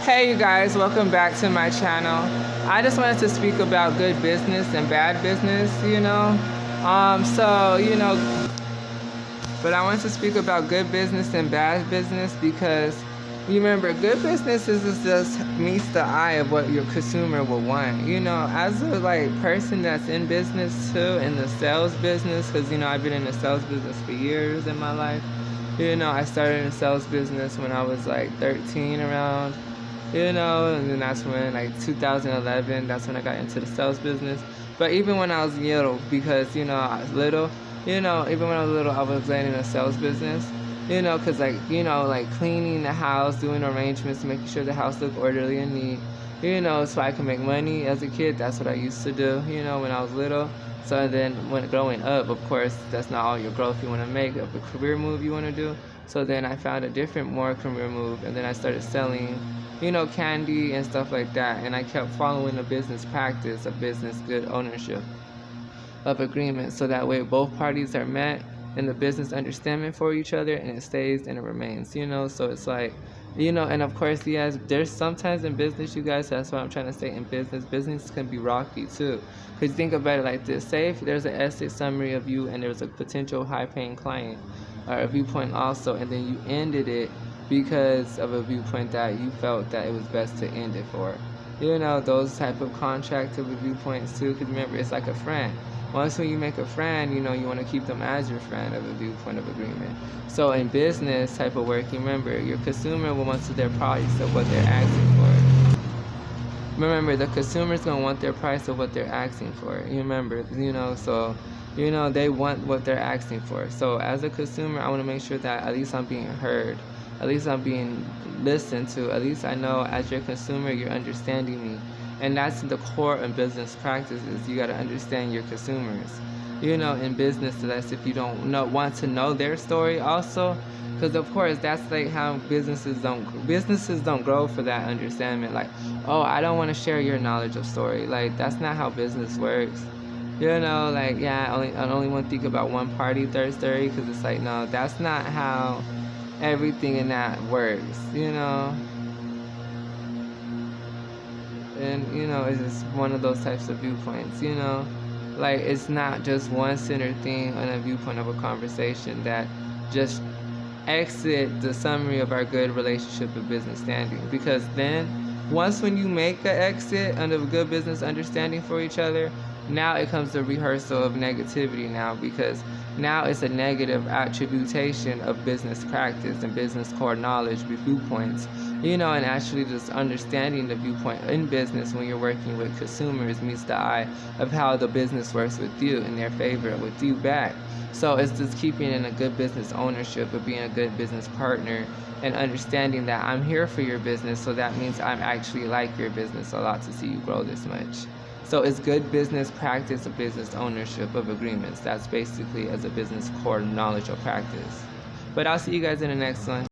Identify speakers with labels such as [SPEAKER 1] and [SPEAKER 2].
[SPEAKER 1] Hey you guys, welcome back to my channel. I just wanted to speak about good business and bad business, but I wanted to speak about good business and bad business because remember, good business is just meets the eye of what your consumer will want. As a person that's in business too, in the sales business, because I've been in the sales business for years in my life. I started in the sales business when I was like 13 around. And then that's when, like 2011, that's when I got into the sales business. But even when I was little, because, I was little, even when I was little, I was in the sales business, because, like cleaning the house, doing arrangements, making sure the house looked orderly and neat, so I can make money as a kid. That's what I used to do, when I was little. So then when growing up, of course, that's not all your growth you want to make, of a career move you want to do. So then I found a different, more career move, and then I started selling, candy and stuff like that. And I kept following the business practice of business good ownership of agreement, so that way both parties are met and the business understanding for each other, and it stays and it remains, so it's like, and of course, yes, there's sometimes in business, you guys, that's what I'm trying to say. In business can be rocky too, because think about it like this. Say if there's an essay summary of you and there's a potential high paying client or a viewpoint also, and then you ended it because of a viewpoint that you felt that it was best to end it for, those type of contract of viewpoints too, because remember, it's like a friend. Once when you make a friend, you want to keep them as your friend of a viewpoint of agreement. So in business type of work, remember, your consumer will want their price of what they're asking for. Remember, the consumer's going to want their price of what they're asking for. You remember, so, they want what they're asking for. So as a consumer, I want to make sure that at least I'm being heard. At least I'm being listened to. At least I know as your consumer, you're understanding me. And that's the core of business practices. You got to understand your consumers. In business, that's if you don't want to know their story also, because of course that's like how businesses don't grow for that understanding. Like, oh, I don't want to share your knowledge of story. Like, that's not how business works. Yeah, I only want to think about one party third story, because it's like, no, that's not how everything in that works. And it's just one of those types of viewpoints. Like, it's not just one centered thing on a viewpoint of a conversation that just exit the summary of our good relationship of business standing. Because then once when you make an exit under a good business understanding for each other, now it comes the rehearsal of negativity now, because now it's a negative attribution of business practice and business core knowledge viewpoints, and actually just understanding the viewpoint in business when you're working with consumers meets the eye of how the business works with you in their favor, with you back. So it's just keeping in a good business ownership of being a good business partner and understanding that I'm here for your business, so that means I'm actually like your business a lot to see you grow this much. So it's good business practice of business ownership of agreements. That's basically as a business core knowledge or practice. But I'll see you guys in the next one.